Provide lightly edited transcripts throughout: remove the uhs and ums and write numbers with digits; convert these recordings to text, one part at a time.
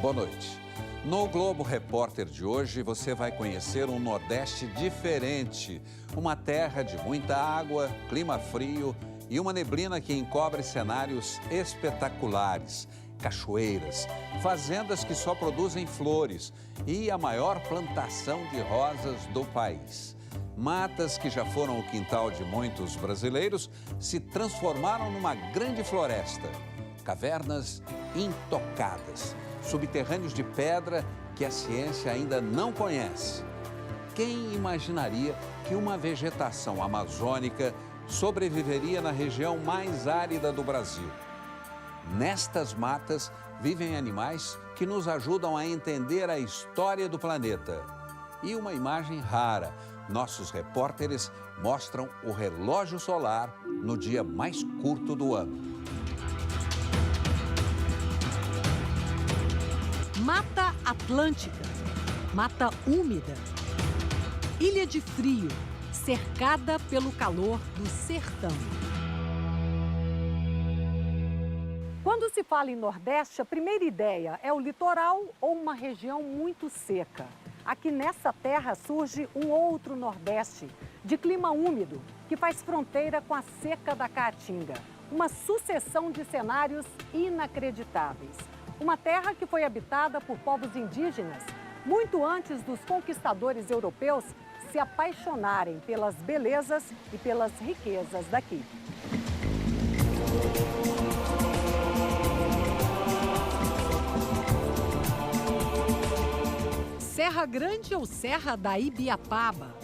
Boa noite. No Globo Repórter de hoje, você vai conhecer um Nordeste diferente. Uma terra de muita água, clima frio e uma neblina que encobre cenários espetaculares. Cachoeiras, fazendas que só produzem flores e a maior plantação de rosas do país. Matas que já foram o quintal de muitos brasileiros se transformaram numa grande floresta. Cavernas intocadas, subterrâneos de pedra que a ciência ainda não conhece. Quem imaginaria que uma vegetação amazônica sobreviveria na região mais árida do Brasil? Nestas matas vivem animais que nos ajudam a entender a história do planeta. E uma imagem rara, nossos repórteres mostram o relógio solar no dia mais curto do ano. Mata Atlântica, mata úmida, ilha de frio, cercada pelo calor do sertão. Quando se fala em Nordeste, a primeira ideia é o litoral ou uma região muito seca. Aqui nessa terra surge um outro Nordeste, de clima úmido, que faz fronteira com a seca da Caatinga. Uma sucessão de cenários inacreditáveis. Uma terra que foi habitada por povos indígenas muito antes dos conquistadores europeus se apaixonarem pelas belezas e pelas riquezas daqui. Serra Grande ou Serra da Ibiapaba.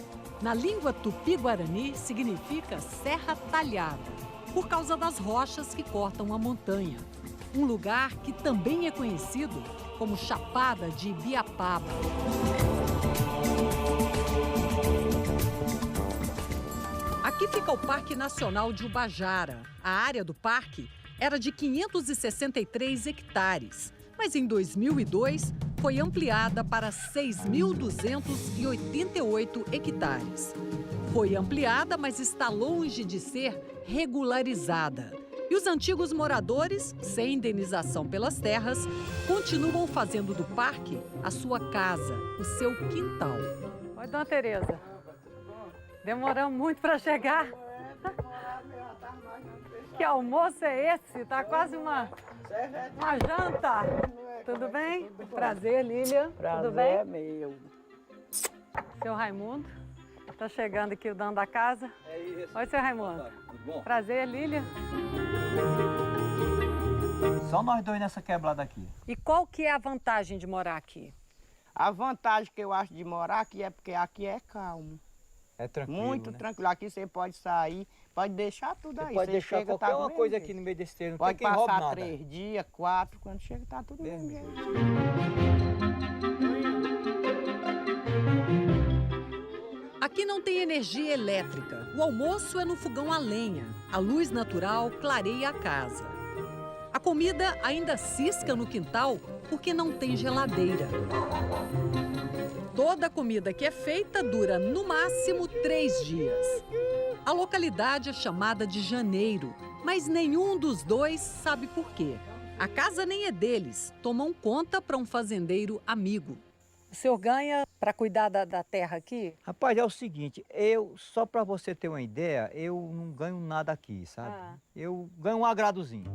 Na língua tupi-guarani significa Serra Talhada, por causa das rochas que cortam a montanha. Um lugar que também é conhecido como Chapada de Ibiapaba. Aqui fica o Parque Nacional de Ubajara. A área do parque era de 563 hectares, mas em 2002 foi ampliada para 6.288 hectares. Foi ampliada, mas está longe de ser regularizada. E os antigos moradores, sem indenização pelas terras, continuam fazendo do parque a sua casa, o seu quintal. Oi, dona Tereza. Demoramos muito para chegar. Que almoço é esse? Tá quase uma janta. Tudo bem? Prazer, Lília. Tudo bem? É meu. Seu Raimundo. Tá chegando aqui o dono da casa. É isso. Oi, seu Raimundo. Tudo bom? Prazer, Lília. Só nós dois nessa quebrada aqui. E qual que é a vantagem de morar aqui? A vantagem que eu acho de morar aqui é porque aqui é calmo. É tranquilo, Muito né? tranquilo. Aqui você pode sair, pode deixar tudo aí. Você pode deixar chega, qualquer tá do uma mesmo coisa jeito. aqui no meio desse terreno. Não Pode tem quem rouba passar nada. 3 dias, 4, quando chega tá tudo do mesmo Mesmo. jeito. Aqui não tem energia elétrica. O almoço é no fogão a lenha. A luz natural clareia a casa. A comida ainda cisca no quintal porque não tem geladeira. Toda a comida que é feita dura no máximo 3 dias. A localidade é chamada de Janeiro, mas nenhum dos dois sabe por quê. A casa nem é deles, tomam conta para um fazendeiro amigo. O senhor ganha para cuidar da terra aqui? Rapaz, é o seguinte, só para você ter uma ideia, eu não ganho nada aqui, sabe? Eu ganho um agradozinho.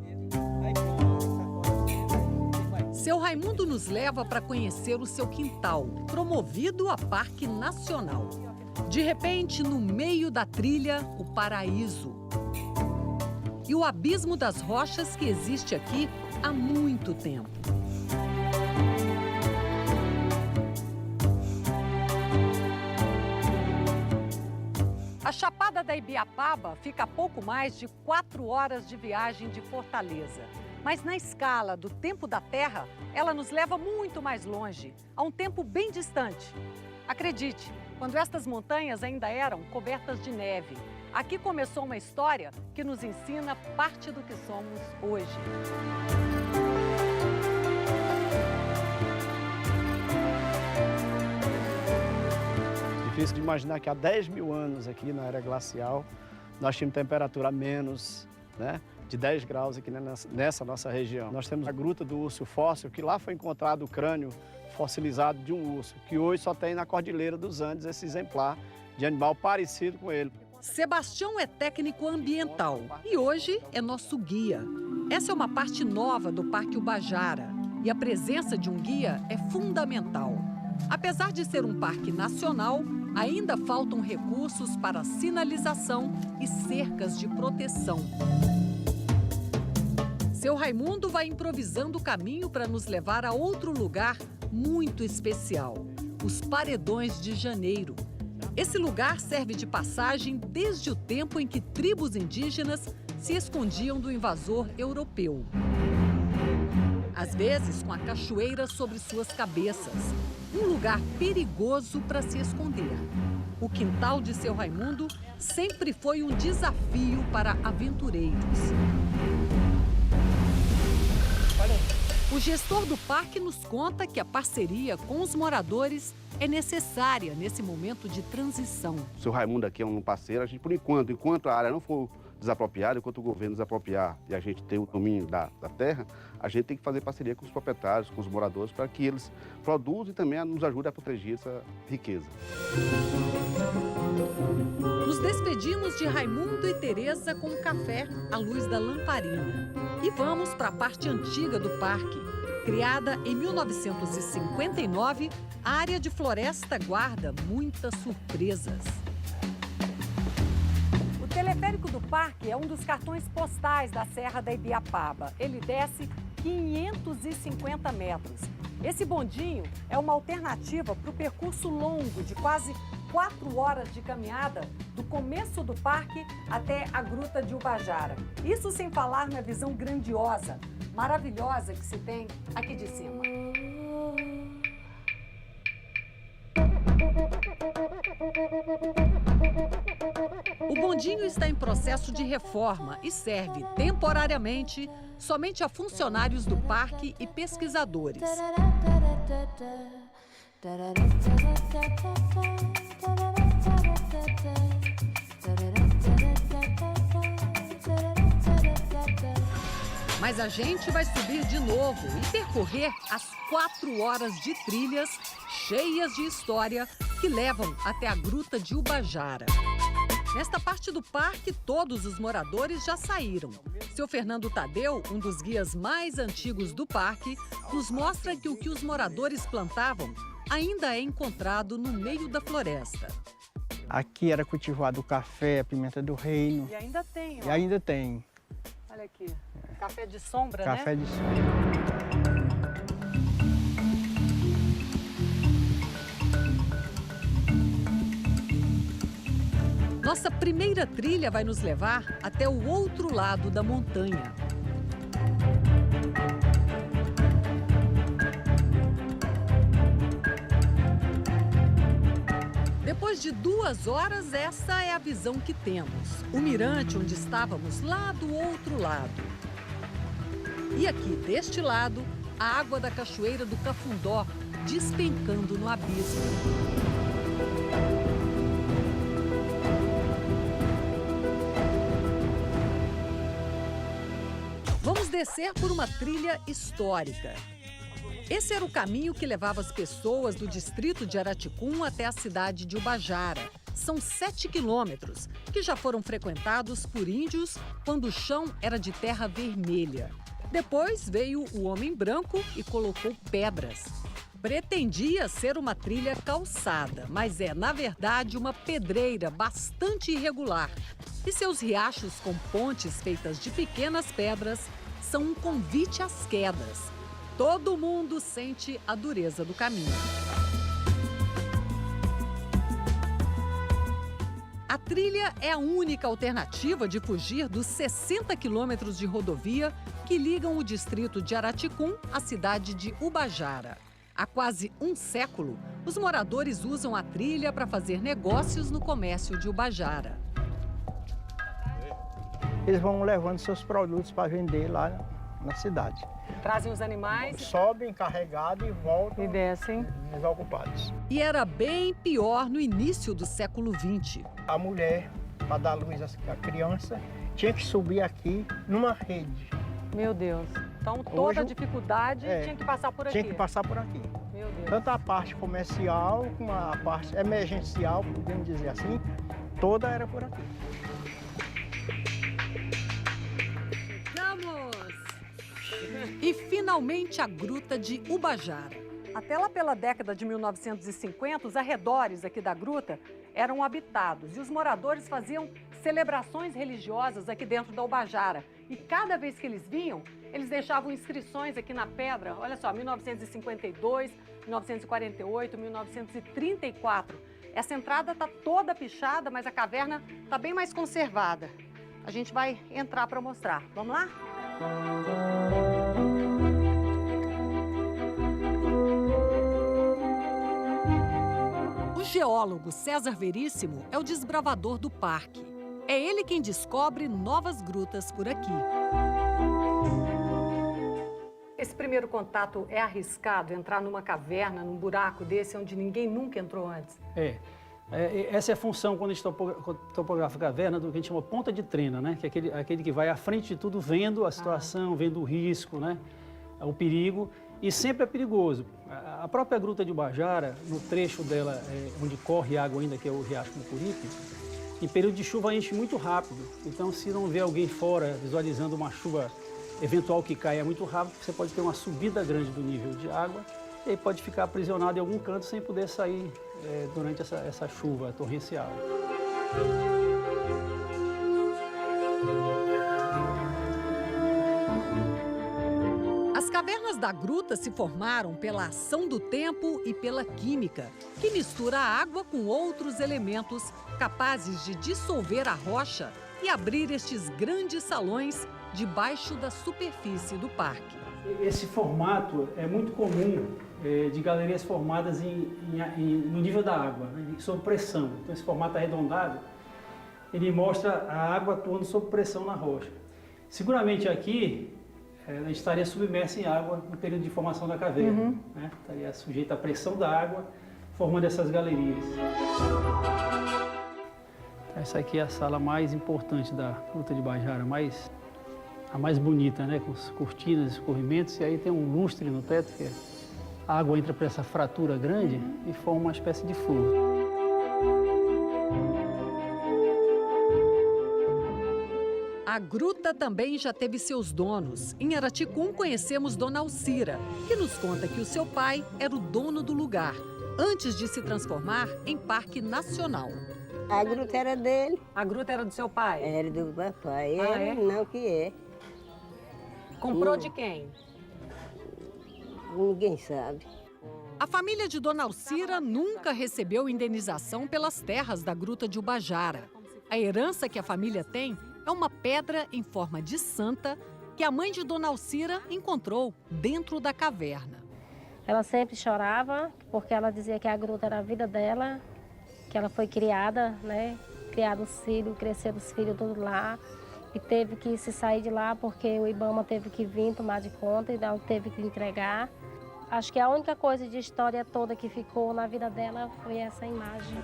Seu Raimundo nos leva para conhecer o seu quintal, promovido a Parque Nacional. De repente, no meio da trilha, o paraíso. E o abismo das rochas que existe aqui há muito tempo. A Chapada da Ibiapaba fica a pouco mais de 4 horas de viagem de Fortaleza. Mas na escala do tempo da Terra, ela nos leva muito mais longe, a um tempo bem distante. Acredite, quando estas montanhas ainda eram cobertas de neve, aqui começou uma história que nos ensina parte do que somos hoje. Difícil de imaginar que há 10 mil anos aqui na era glacial nós tínhamos temperatura a menos, né? de 10 graus aqui nessa nossa região. Nós temos a Gruta do Urso Fóssil, que lá foi encontrado o crânio fossilizado de um urso, que hoje só tem na Cordilheira dos Andes esse exemplar de animal parecido com ele. Sebastião é técnico ambiental e hoje é nosso guia. Essa é uma parte nova do Parque Ubajara e a presença de um guia é fundamental. Apesar de ser um parque nacional, ainda faltam recursos para sinalização e cercas de proteção. Seu Raimundo vai improvisando o caminho para nos levar a outro lugar muito especial, os Paredões de Janeiro. Esse lugar serve de passagem desde o tempo em que tribos indígenas se escondiam do invasor europeu. Às vezes com a cachoeira sobre suas cabeças. Um lugar perigoso para se esconder. O quintal de seu Raimundo sempre foi um desafio para aventureiros. O gestor do parque nos conta que a parceria com os moradores é necessária nesse momento de transição. O seu Raimundo aqui é um parceiro, a gente, por enquanto a área não for desapropriada, enquanto o governo desapropriar e a gente ter o domínio da terra, a gente tem que fazer parceria com os proprietários, com os moradores, para que eles produzam e também nos ajudem a proteger essa riqueza. Nos despedimos de Raimundo e Tereza com um café à luz da lamparina. E vamos para a parte antiga do parque. Criada em 1959, a área de floresta guarda muitas surpresas. O teleférico do parque é um dos cartões postais da Serra da Ibiapaba. Ele desce 550 metros. Esse bondinho é uma alternativa para o percurso longo de quase 4 horas de caminhada do começo do parque até a Gruta de Ubajara. Isso sem falar na visão grandiosa, maravilhosa que se tem aqui de cima. O bondinho está em processo de reforma e serve temporariamente somente a funcionários do parque e pesquisadores. Mas a gente vai subir de novo e percorrer as 4 horas de trilhas cheias de história que levam até a Gruta de Ubajara. Nesta parte do parque, todos os moradores já saíram. Seu Fernando Tadeu, um dos guias mais antigos do parque, nos mostra que o que os moradores plantavam ainda é encontrado no meio da floresta. Aqui era cultivado o café, a pimenta do reino. E ainda tem, ó. E ainda tem. Olha aqui, café de sombra, Café né? de sombra. Nossa primeira trilha vai nos levar até o outro lado da montanha. Depois de 2 horas, essa é a visão que temos. O mirante onde estávamos lá do outro lado. E aqui, deste lado, a água da cachoeira do Cafundó despencando no abismo. Vamos descer por uma trilha histórica. Esse era o caminho que levava as pessoas do distrito de Araticum até a cidade de Ubajara. São 7 quilômetros, que já foram frequentados por índios quando o chão era de terra vermelha. Depois veio o homem branco e colocou pedras. Pretendia ser uma trilha calçada, mas é, na verdade, uma pedreira bastante irregular. E seus riachos com pontes feitas de pequenas pedras são um convite às quedas. Todo mundo sente a dureza do caminho. A trilha é a única alternativa de fugir dos 60 quilômetros de rodovia que ligam o distrito de Araticum à cidade de Ubajara. Há quase um século, os moradores usam a trilha para fazer negócios no comércio de Ubajara. Eles vão levando seus produtos para vender lá na cidade. Trazem os animais Sobem carregados e voltam e descem. desocupados. E era bem pior no início do século XX. A mulher, para dar luz à criança, tinha que subir aqui numa rede. Meu Deus. Então toda Hoje, a dificuldade tinha que passar por aqui. Tinha que passar por aqui. Meu Deus. Tanto a parte comercial como a parte emergencial, podemos dizer assim, toda era por aqui. Chegamos! E finalmente a Gruta de Ubajara. Até lá pela década de 1950, os arredores aqui da gruta eram habitados e os moradores faziam celebrações religiosas aqui dentro da Ubajara. E cada vez que eles vinham, eles deixavam inscrições aqui na pedra. Olha só, 1952, 1948, 1934. Essa entrada está toda pichada, mas a caverna está bem mais conservada. A gente vai entrar para mostrar. Vamos lá? O geólogo César Veríssimo é o desbravador do parque. É ele quem descobre novas grutas por aqui. Esse primeiro contato é arriscado, entrar numa caverna, num buraco desse, onde ninguém nunca entrou antes? Essa é a função, quando a gente topografa a caverna, do que a gente chama ponta de trena, né? Que é aquele que vai à frente de tudo, vendo a situação, vendo o risco, né? O perigo. E sempre é perigoso. A própria Gruta de Ubajara, no trecho dela onde corre água ainda, que é o Riacho Mucuripe, em período de chuva enche muito rápido. Então, se não vê alguém fora visualizando uma chuva eventual que caia muito rápido, você pode ter uma subida grande do nível de água e aí pode ficar aprisionado em algum canto sem poder sair durante essa chuva torrencial. As cavernas da gruta se formaram pela ação do tempo e pela química, que mistura a água com outros elementos capazes de dissolver a rocha e abrir estes grandes salões debaixo da superfície do parque. Esse formato é muito comum de galerias formadas no nível da água, né, sob pressão. Então, esse formato arredondado, ele mostra a água atuando sob pressão na rocha. Seguramente aqui, a gente estaria submerso em água no período de formação da caverna. Né? Estaria sujeito à pressão da água, formando essas galerias. Essa aqui é a sala mais importante da Gruta de Ubajara, a mais bonita, né? Com as cortinas, escorrimentos, e aí tem um lustre no teto, que a água entra por essa fratura grande e forma uma espécie de flor. A gruta também já teve seus donos. Em Araticum conhecemos Dona Alcira, que nos conta que o seu pai era o dono do lugar, antes de se transformar em parque nacional. A gruta era dele. A gruta era do seu pai? Era do papai. É? Não que é. Comprou de quem? Ninguém sabe. A família de Dona Alcira nunca recebeu indenização pelas terras da Gruta de Ubajara. A herança que a família tem é uma pedra em forma de santa que a mãe de Dona Alcira encontrou dentro da caverna. Ela sempre chorava porque ela dizia que a gruta era a vida dela, que ela foi criada, né? Criado os filhos, cresceram os filhos tudo lá. E teve que se sair de lá porque o Ibama teve que vir tomar de conta e ela teve que entregar. Acho que a única coisa de história toda que ficou na vida dela foi essa imagem.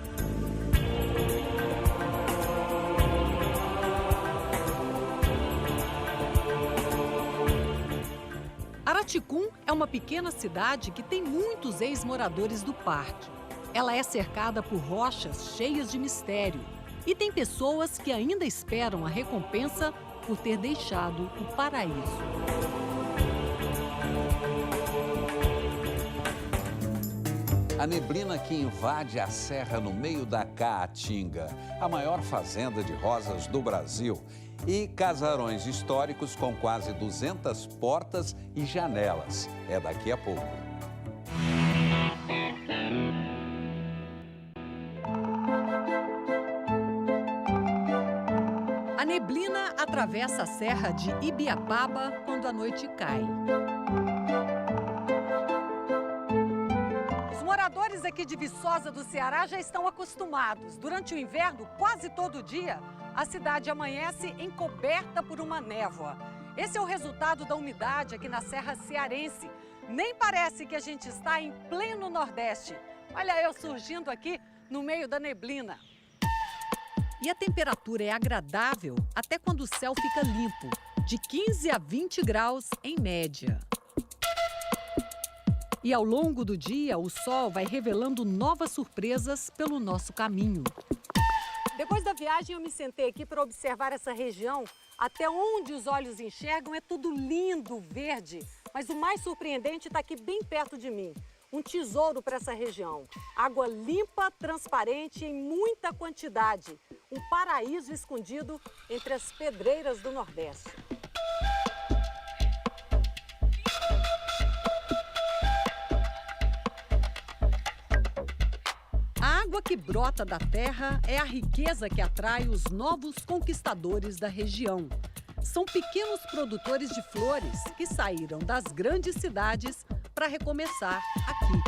Araticum é uma pequena cidade que tem muitos ex-moradores do parque. Ela é cercada por rochas cheias de mistério e tem pessoas que ainda esperam a recompensa por ter deixado o paraíso. A neblina que invade a serra no meio da Caatinga, a maior fazenda de rosas do Brasil, e casarões históricos com quase 200 portas e janelas. É daqui a pouco. A neblina atravessa a serra de Ibiapaba quando a noite cai. Os moradores aqui de Viçosa do Ceará já estão acostumados. Durante o inverno, quase todo dia, a cidade amanhece encoberta por uma névoa. Esse é o resultado da umidade aqui na Serra Cearense. Nem parece que a gente está em pleno Nordeste. Olha eu surgindo aqui no meio da neblina. E a temperatura é agradável até quando o céu fica limpo, de 15 a 20 graus em média. E ao longo do dia, o sol vai revelando novas surpresas pelo nosso caminho. Depois da viagem, eu me sentei aqui para observar essa região. Até onde os olhos enxergam é tudo lindo, verde. Mas o mais surpreendente está aqui bem perto de mim. Um tesouro para essa região. Água limpa, transparente em muita quantidade. Um paraíso escondido entre as pedreiras do Nordeste. A água que brota da terra é a riqueza que atrai os novos conquistadores da região. São pequenos produtores de flores que saíram das grandes cidades para recomeçar aqui.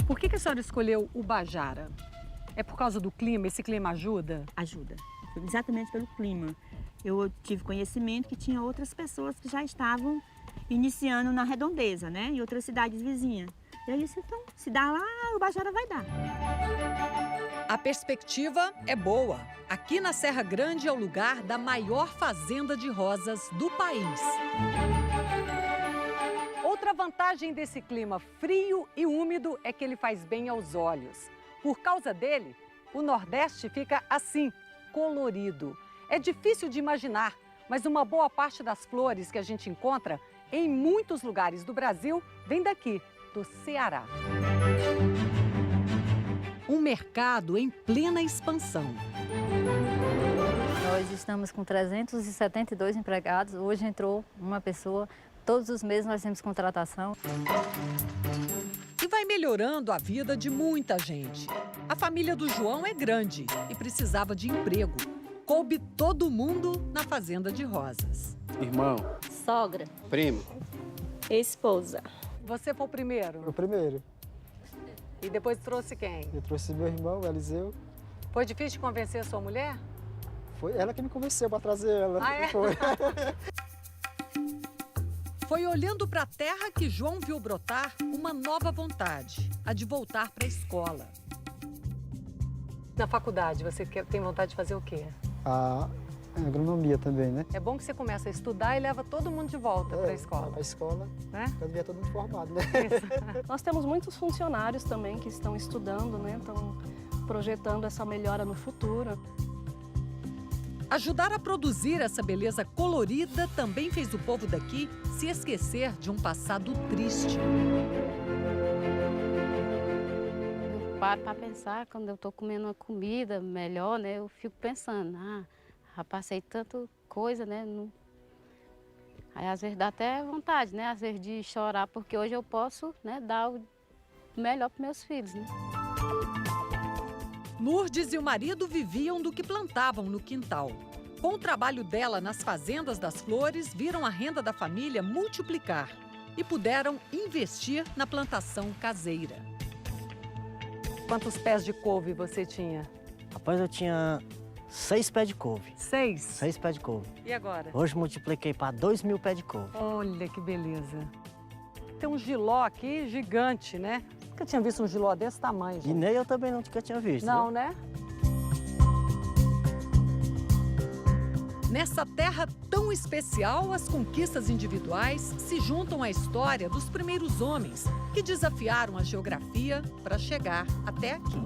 Por que a senhora escolheu Ubajara? É por causa do clima? Esse clima ajuda? Ajuda, exatamente pelo clima. Eu tive conhecimento que tinha outras pessoas que já estavam iniciando na Redondeza, né? Em outras cidades vizinhas. E eu disse, então, se dá lá, Ubajara vai dar. A perspectiva é boa. Aqui na Serra Grande é o lugar da maior fazenda de rosas do país. Outra vantagem desse clima frio e úmido é que ele faz bem aos olhos. Por causa dele, o Nordeste fica assim, colorido. É difícil de imaginar, mas uma boa parte das flores que a gente encontra em muitos lugares do Brasil vem daqui, do Ceará. Um mercado em plena expansão. Nós estamos com 372 empregados, hoje entrou uma pessoa, todos os meses nós temos contratação. E vai melhorando a vida de muita gente. A família do João é grande e precisava de emprego. Coube todo mundo na fazenda de rosas. Irmão. Sogra. Primo. Esposa. Você foi o primeiro? O primeiro. E depois trouxe quem? Eu trouxe meu irmão, Eliseu. Foi difícil de convencer a sua mulher? Foi ela que me convenceu para trazer ela. Ah, é? Foi. Foi olhando para a terra que João viu brotar uma nova vontade, a de voltar para a escola. Na faculdade, você tem vontade de fazer o quê? A agronomia também, né? É bom que você começa a estudar e leva todo mundo de volta para a escola. A escola, né? Quando vier todo mundo formado, né? Nós temos muitos funcionários também que estão estudando, né? Estão projetando essa melhora no futuro. Ajudar a produzir essa beleza colorida também fez o povo daqui se esquecer de um passado triste. Eu paro para pensar, quando eu estou comendo uma comida melhor, né? Eu fico pensando, já passei tanta coisa, né? Aí às vezes dá até vontade, né? Às vezes de chorar, porque hoje eu posso, né, dar o melhor para meus filhos, né? Lourdes e o marido viviam do que plantavam no quintal. Com o trabalho dela nas fazendas das flores, viram a renda da família multiplicar e puderam investir na plantação caseira. Quantos pés de couve você tinha? Rapaz, eu tinha 6 pés de couve. 6? 6 pés de couve. E agora? Hoje multipliquei para 2.000 pés de couve. Olha que beleza. Tem um giló aqui gigante, né? Nunca tinha visto um giló desse tamanho, gente. E nem eu também nunca tinha visto. Não, viu? né? Nessa terra tão especial, as conquistas individuais se juntam à história dos primeiros homens que desafiaram a geografia para chegar até aqui.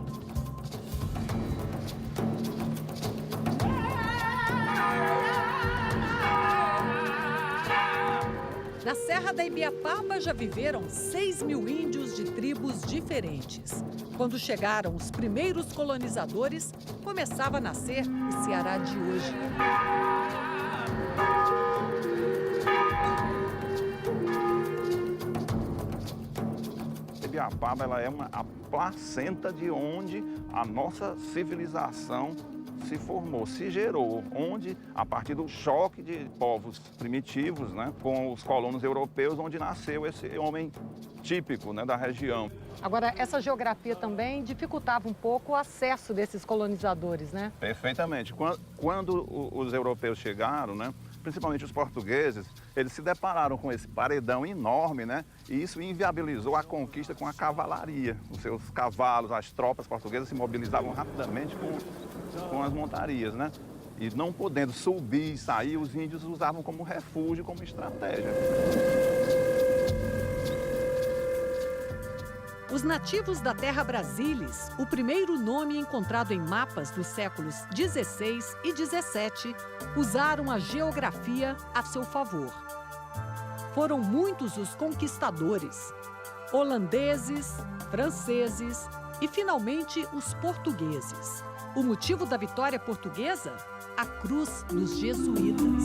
Na Serra da Ibiapaba já viveram 6.000 índios de tribos diferentes. Quando chegaram os primeiros colonizadores, começava a nascer o Ceará de hoje. Ibiapaba ela é a placenta de onde a nossa civilização se formou, se gerou, onde, a partir do choque de povos primitivos, né, com os colonos europeus, onde nasceu esse homem típico, né, da região. Agora, essa geografia também dificultava um pouco o acesso desses colonizadores, né? Perfeitamente. Quando os europeus chegaram, né, principalmente os portugueses, eles se depararam com esse paredão enorme, né? E isso inviabilizou a conquista com a cavalaria. Os seus cavalos, as tropas portuguesas se mobilizavam rapidamente com as montarias, né? E não podendo subir e sair, os índios usavam como refúgio, como estratégia. Os nativos da terra Brasilis, o primeiro nome encontrado em mapas dos séculos 16 e 17, usaram a geografia a seu favor. Foram muitos os conquistadores, holandeses, franceses e, finalmente, os portugueses. O motivo da vitória portuguesa? A cruz dos jesuítas.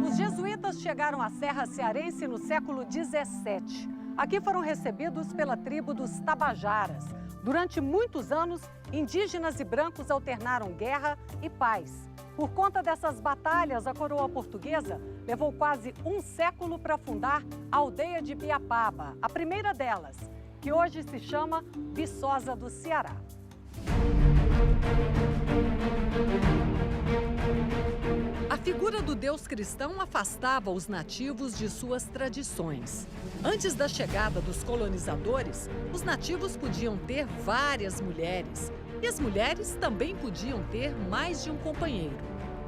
Os jesuítas chegaram à Serra Cearense no século 17. Aqui foram recebidos pela tribo dos Tabajaras. Durante muitos anos, indígenas e brancos alternaram guerra e paz. Por conta dessas batalhas, a coroa portuguesa levou quase um século para fundar a aldeia de Biapaba, a primeira delas, que hoje se chama Viçosa do Ceará. A figura do deus cristão afastava os nativos de suas tradições. Antes da chegada dos colonizadores, os nativos podiam ter várias mulheres e as mulheres também podiam ter mais de um companheiro.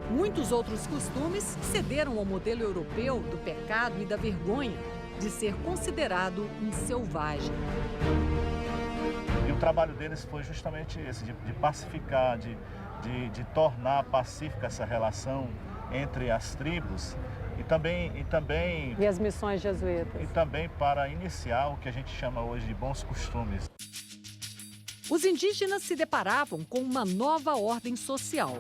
Muitos outros costumes cederam ao modelo europeu do pecado e da vergonha de ser considerado um selvagem. E o trabalho deles foi justamente esse, de pacificar, de tornar pacífica essa relação entre as tribos e as missões jesuítas. E também para iniciar o que a gente chama hoje de bons costumes. Os indígenas se deparavam com uma nova ordem social.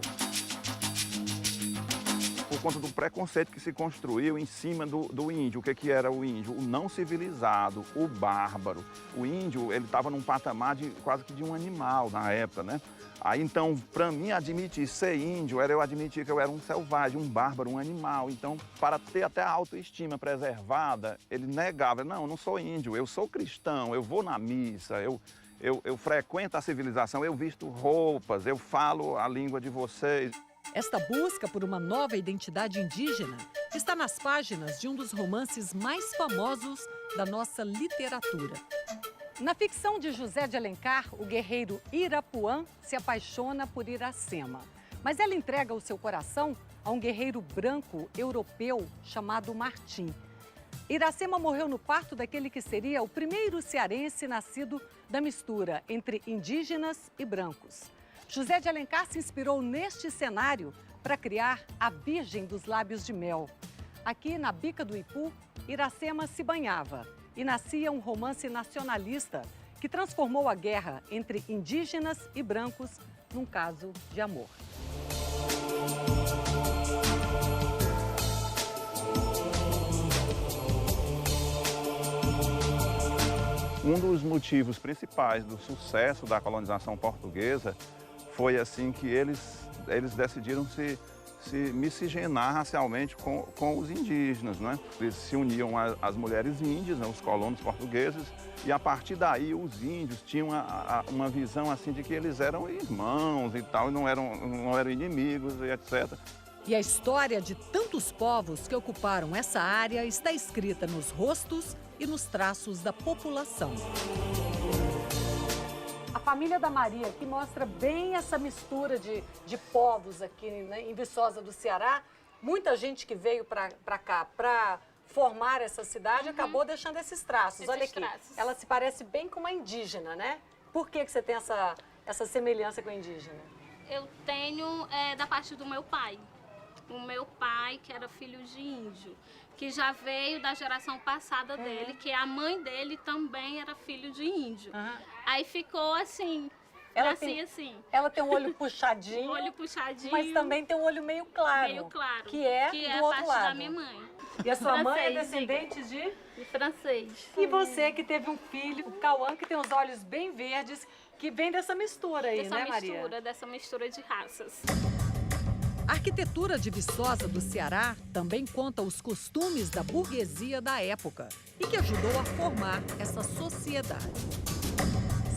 Por conta do preconceito que se construiu em cima do índio. O que era o índio? O não civilizado, o bárbaro. O índio, ele estava num patamar quase que de um animal na época, né? Aí, então, para mim, admitir ser índio, era eu admitir que eu era um selvagem, um bárbaro, um animal. Então, para ter até a autoestima preservada, ele negava. Não, eu não sou índio, eu sou cristão, eu vou na missa, eu frequento a civilização, eu visto roupas, eu falo a língua de vocês. Esta busca por uma nova identidade indígena está nas páginas de um dos romances mais famosos da nossa literatura. Na ficção de José de Alencar, o guerreiro Irapuã se apaixona por Iracema. Mas ela entrega o seu coração a um guerreiro branco europeu chamado Martim. Iracema morreu no parto daquele que seria o primeiro cearense nascido da mistura entre indígenas e brancos. José de Alencar se inspirou neste cenário para criar a Virgem dos Lábios de Mel. Aqui na Bica do Ipu, Iracema se banhava e nascia um romance nacionalista que transformou a guerra entre indígenas e brancos num caso de amor. Um dos motivos principais do sucesso da colonização portuguesa foi assim que eles decidiram se miscigenar racialmente com os indígenas, né? Eles se uniam às mulheres índias, né, os colonos portugueses, e a partir daí os índios tinham uma visão assim de que eles eram irmãos e tal, e não eram inimigos e etc. E a história de tantos povos que ocuparam essa área está escrita nos rostos e nos traços da população. A família da Maria, que mostra bem essa mistura de povos aqui, né, em Viçosa do Ceará. Muita gente que veio para cá para formar essa cidade acabou deixando esses traços. Olha aqui, ela se parece bem com uma indígena, né? Por que você tem essa semelhança com a indígena? Eu tenho da parte do meu pai. O meu pai, que era filho de índio, que já veio da geração passada dele, que a mãe dele também era filho de índio. Aí ficou assim, assim. Ela tem um olho puxadinho. Olho puxadinho. Mas também tem um olho meio claro. Meio claro. Que é a do outro parte lado. da minha mãe. E a sua mãe é descendente de francês. E você que teve um filho, o Cauã, que tem os olhos bem verdes, que vem dessa mistura aí, né, Maria? Dessa mistura de raças. A arquitetura de Viçosa do Ceará também conta os costumes da burguesia da época e que ajudou a formar essa sociedade.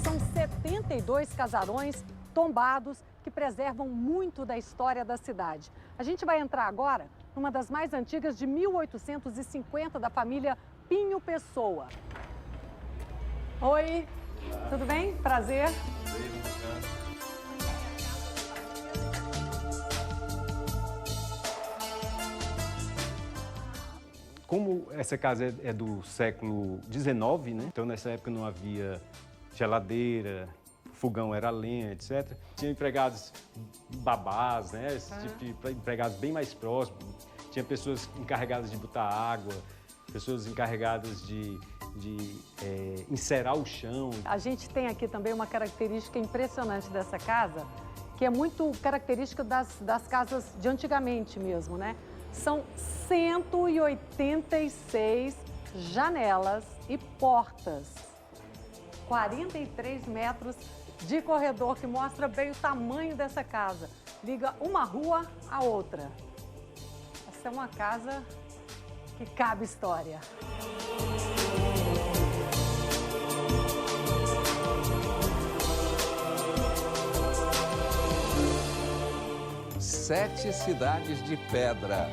São 72 casarões, tombados, que preservam muito da história da cidade. A gente vai entrar agora numa das mais antigas, de 1850, da família Pinho Pessoa. Oi, tudo bem? Prazer. Como essa casa é do século XIX, né? Então nessa época não havia geladeira, fogão era lenha, etc. Tinha empregados babás, né? Esse tipo de empregados bem mais próximos. Tinha pessoas encarregadas de botar água, pessoas encarregadas de encerar o chão. A gente tem aqui também uma característica impressionante dessa casa, que é muito característica das casas de antigamente mesmo, né? São 186 janelas e portas, 43 metros de corredor, que mostra bem o tamanho dessa casa. Liga uma rua à outra. Essa é uma casa que cabe história. Sete cidades de pedra.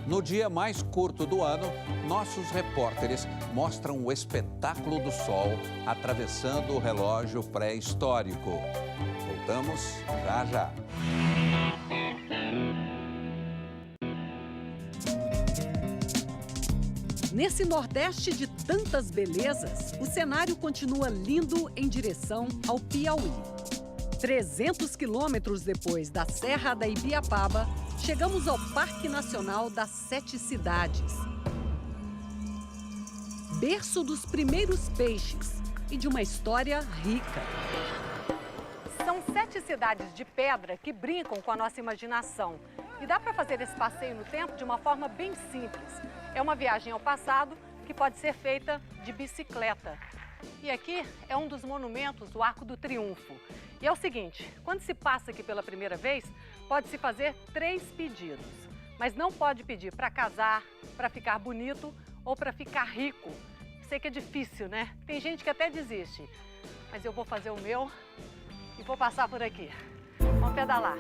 No dia mais curto do ano, nossos repórteres mostram o espetáculo do sol atravessando o relógio pré-histórico. Voltamos já já. Nesse Nordeste de tantas belezas, o cenário continua lindo em direção ao Piauí. 300 quilômetros depois da Serra da Ibiapaba, chegamos ao Parque Nacional das Sete Cidades. Berço dos primeiros peixes e de uma história rica. São 7 cidades de pedra que brincam com a nossa imaginação. E dá para fazer esse passeio no tempo de uma forma bem simples. É uma viagem ao passado que pode ser feita de bicicleta. E aqui é um dos monumentos, o Arco do Triunfo. E é o seguinte, quando se passa aqui pela primeira vez, pode-se fazer 3 pedidos. Mas não pode pedir para casar, para ficar bonito ou para ficar rico. Sei que é difícil, né? Tem gente que até desiste. Mas eu vou fazer o meu e vou passar por aqui. Vamos pedalar.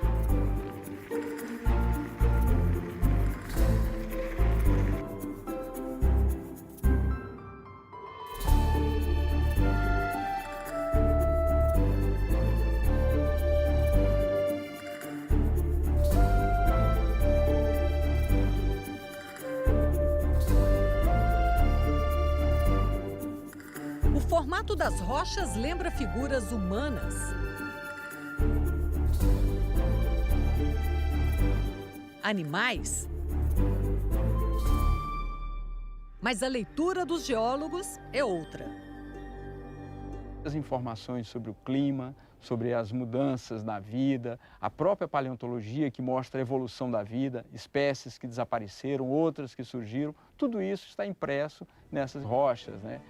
O formato das rochas lembra figuras humanas. Animais. Mas a leitura dos geólogos é outra. As informações sobre o clima, sobre as mudanças na vida, a própria paleontologia que mostra a evolução da vida, espécies que desapareceram, outras que surgiram, tudo isso está impresso nessas rochas, né?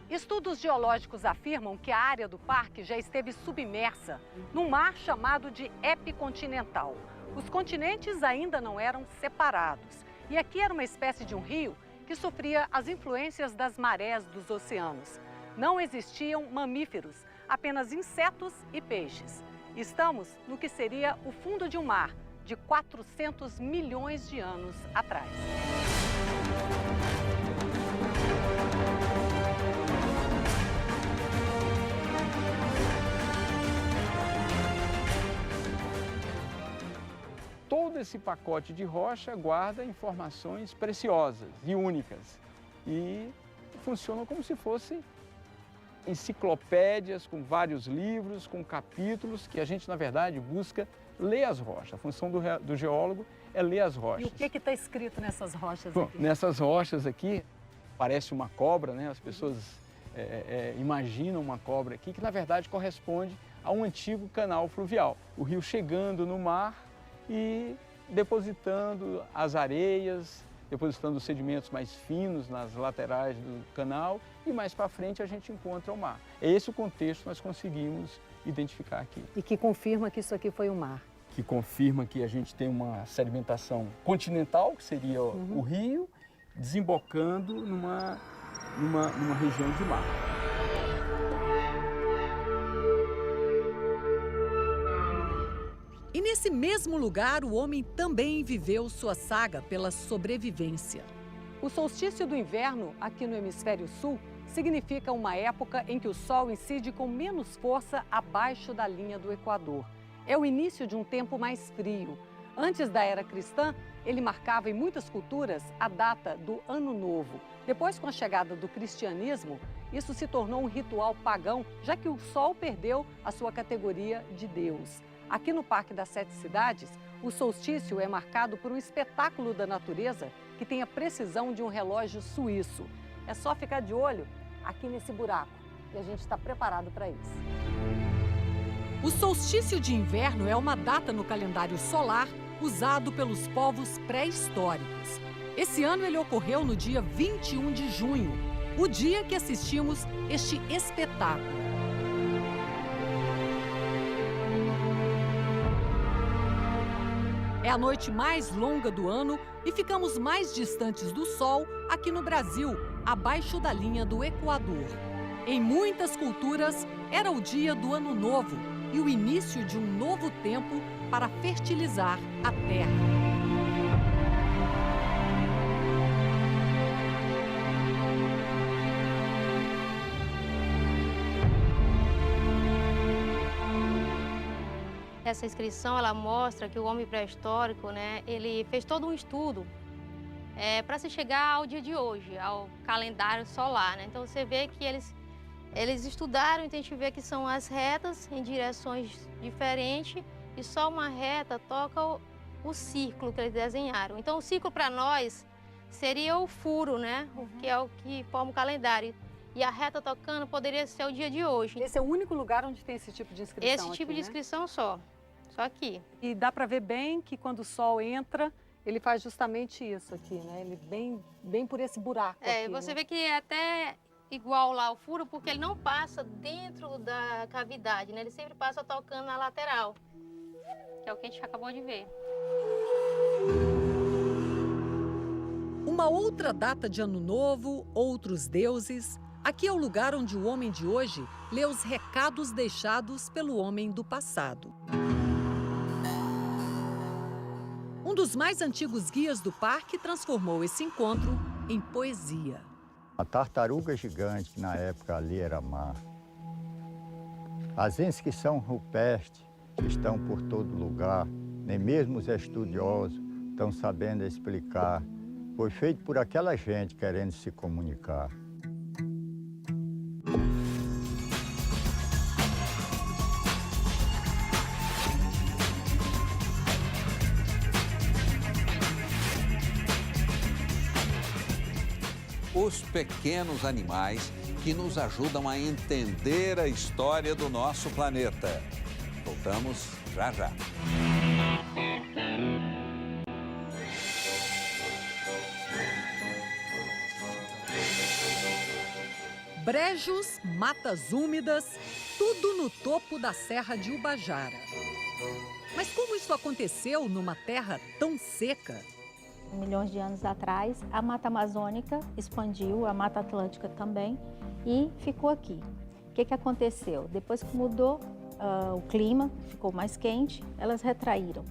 Estudos geológicos afirmam que a área do parque já esteve submersa num mar chamado de epicontinental. Os continentes ainda não eram separados. E aqui era uma espécie de um rio que sofria as influências das marés dos oceanos. Não existiam mamíferos, apenas insetos e peixes. Estamos no que seria o fundo de um mar de 400 milhões de anos atrás. Todo esse pacote de rocha guarda informações preciosas e únicas e funcionam como se fossem enciclopédias com vários livros, com capítulos que a gente, na verdade, busca ler as rochas. A função do geólogo é ler as rochas. E o que está escrito nessas rochas Bom, aqui? Nessas rochas aqui, parece uma cobra, né? As pessoas imaginam uma cobra aqui, que na verdade corresponde a um antigo canal fluvial. O rio chegando no mar e depositando as areias, depositando os sedimentos mais finos nas laterais do canal e mais para frente a gente encontra o mar. É esse o contexto que nós conseguimos identificar aqui. E que confirma que isso aqui foi o mar. Que confirma que a gente tem uma sedimentação continental, que seria o rio, desembocando numa região de mar. Nesse mesmo lugar, o homem também viveu sua saga pela sobrevivência. O solstício do inverno, aqui no hemisfério sul, significa uma época em que o Sol incide com menos força abaixo da linha do Equador. É o início de um tempo mais frio. Antes da era cristã, ele marcava em muitas culturas a data do Ano Novo. Depois, com a chegada do cristianismo, isso se tornou um ritual pagão, já que o Sol perdeu a sua categoria de Deus. Aqui no Parque das Sete Cidades, o solstício é marcado por um espetáculo da natureza que tem a precisão de um relógio suíço. É só ficar de olho aqui nesse buraco e a gente está preparado para isso. O solstício de inverno é uma data no calendário solar usado pelos povos pré-históricos. Esse ano ele ocorreu no dia 21 de junho, o dia que assistimos este espetáculo. É a noite mais longa do ano e ficamos mais distantes do Sol aqui no Brasil, abaixo da linha do Equador. Em muitas culturas, era o dia do Ano Novo e o início de um novo tempo para fertilizar a terra. Essa inscrição, ela mostra que o homem pré-histórico, né, ele fez todo um estudo para se chegar ao dia de hoje, ao calendário solar, né? Então você vê que eles estudaram, então a gente vê que são as retas em direções diferentes e só uma reta toca o círculo que eles desenharam. Então o círculo para nós seria o furo, né? Que é o que forma o calendário. E a reta tocando poderia ser o dia de hoje. Esse é o único lugar onde tem esse tipo de inscrição? Esse tipo de inscrição só aqui. E dá para ver bem que quando o Sol entra, ele faz justamente isso aqui, né? Ele bem por esse buraco aqui, você né? vê que é até igual lá o furo, porque ele não passa dentro da cavidade, né? Ele sempre passa tocando na lateral, que é o que a gente acabou de ver. Uma outra data de Ano Novo, outros deuses. Aqui é o lugar onde o homem de hoje lê os recados deixados pelo homem do passado. Um dos mais antigos guias do parque transformou esse encontro em poesia. A tartaruga gigante, que na época ali era mar. As inscrições rupestres que estão por todo lugar, nem mesmo os estudiosos estão sabendo explicar. Foi feito por aquela gente querendo se comunicar. Os pequenos animais que nos ajudam a entender a história do nosso planeta. Voltamos já já. Brejos, matas úmidas, tudo no topo da Serra de Ubajara. Mas como isso aconteceu numa terra tão seca? Milhões de anos atrás, a Mata Amazônica expandiu, a Mata Atlântica também, e ficou aqui. O que aconteceu? Depois que mudou o clima, ficou mais quente, elas retraíram.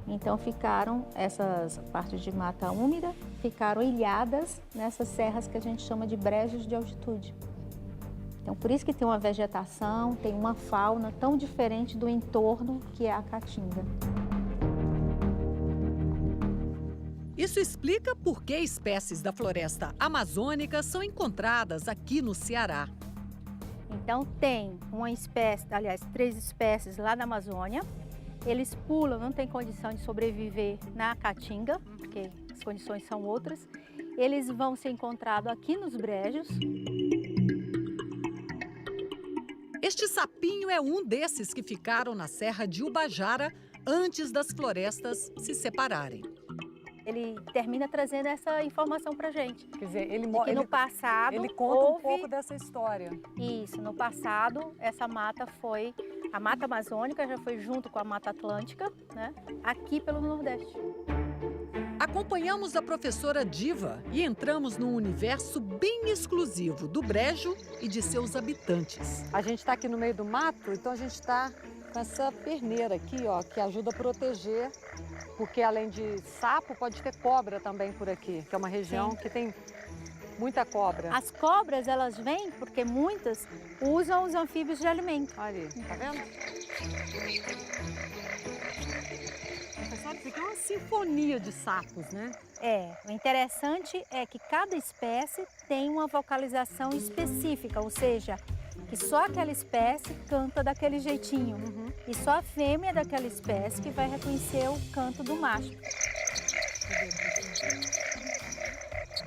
Então ficaram essas partes de mata úmida, ficaram ilhadas nessas serras que a gente chama de brejos de altitude. Então por isso que tem uma vegetação, tem uma fauna tão diferente do entorno que é a Caatinga. Isso explica por que espécies da floresta amazônica são encontradas aqui no Ceará. Então tem uma espécie, aliás, 3 espécies lá na Amazônia. Eles pulam, não tem condição de sobreviver na Caatinga, porque as condições são outras. Eles vão ser encontrados aqui nos brejos. Este sapinho é um desses que ficaram na Serra de Ubajara antes das florestas se separarem. Ele termina trazendo essa informação pra gente. Quer dizer, no passado ele conta um pouco dessa história. Isso, no passado essa mata foi, a Mata Amazônica já foi junto com a Mata Atlântica, né, aqui pelo Nordeste. Acompanhamos a professora Diva e entramos num universo bem exclusivo do brejo e de seus habitantes. A gente está aqui no meio do mato, então a gente está com essa perneira aqui, ó, que ajuda a proteger, porque além de sapo, pode ter cobra também por aqui, que é uma região que tem muita cobra. As cobras, elas vêm porque muitas usam os anfíbios de alimento. Olha aí, tá vendo? Professora, isso aqui é uma sinfonia de sapos, né? O interessante é que cada espécie tem uma vocalização específica, ou seja, que só aquela espécie canta daquele jeitinho. E só a fêmea daquela espécie que vai reconhecer o canto do macho.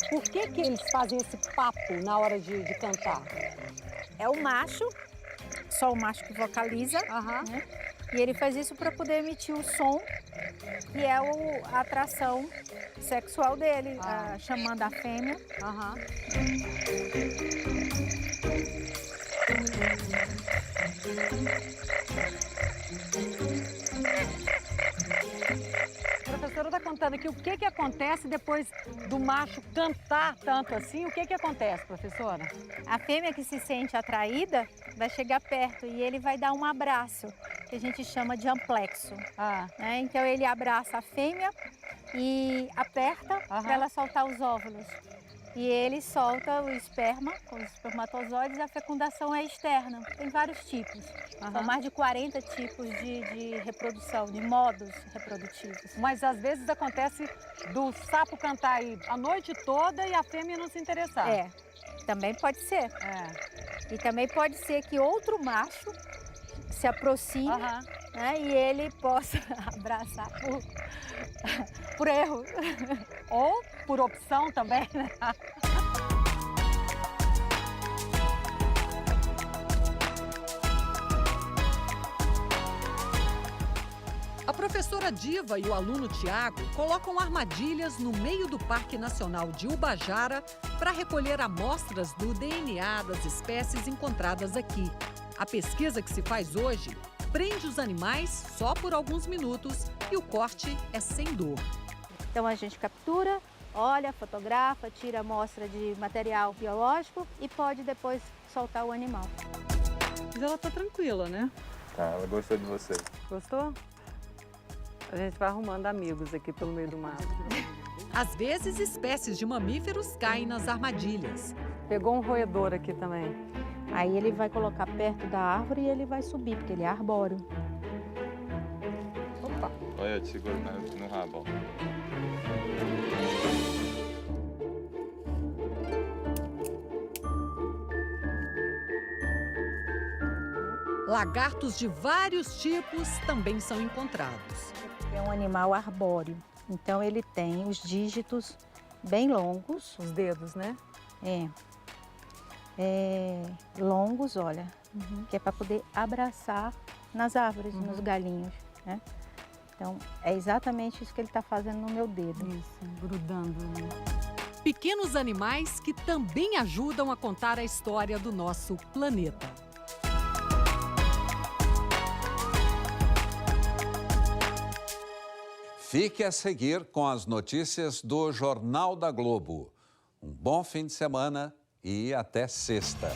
Por que eles fazem esse papo na hora de cantar? É o macho, só o macho que vocaliza, né? E ele faz isso para poder emitir o som, que é a atração sexual dele, chamando a fêmea. A professora está contando aqui o que acontece depois do macho cantar tanto assim. O que acontece, professora? A fêmea que se sente atraída vai chegar perto e ele vai dar um abraço, que a gente chama de amplexo. Né? Então ele abraça a fêmea e aperta para ela soltar os óvulos. E ele solta o esperma com os espermatozoides e a fecundação é externa. Tem vários tipos. São mais de 40 tipos de reprodução, de modos reprodutivos. Mas às vezes acontece do sapo cantar aí a noite toda e a fêmea não se interessar. Também pode ser. E também pode ser que outro macho se aproxime, né, e ele possa abraçar por erro. Ou por opção também, né? A professora Diva e o aluno Tiago colocam armadilhas no meio do Parque Nacional de Ubajara para recolher amostras do DNA das espécies encontradas aqui. A pesquisa que se faz hoje prende os animais só por alguns minutos e o corte é sem dor. Então a gente captura, olha, fotografa, tira amostra de material biológico e pode depois soltar o animal. Mas ela tá tranquila, né? Tá, ela gostou de você. Gostou? A gente vai arrumando amigos aqui pelo meio do mato. Às vezes, espécies de mamíferos caem nas armadilhas. Pegou um roedor aqui também. Aí ele vai colocar perto da árvore e ele vai subir, porque ele é arbóreo. Opa! Olha, eu te seguro no rabo. Lagartos de vários tipos também são encontrados. É um animal arbóreo, então ele tem os dígitos bem longos. Os dedos, né? Longos, olha, que é para poder abraçar nas árvores, nos galinhos, né? Então, é exatamente isso que ele está fazendo no meu dedo. Isso, grudando, né? Pequenos animais que também ajudam a contar a história do nosso planeta. Fique a seguir com as notícias do Jornal da Globo. Um bom fim de semana e até sexta.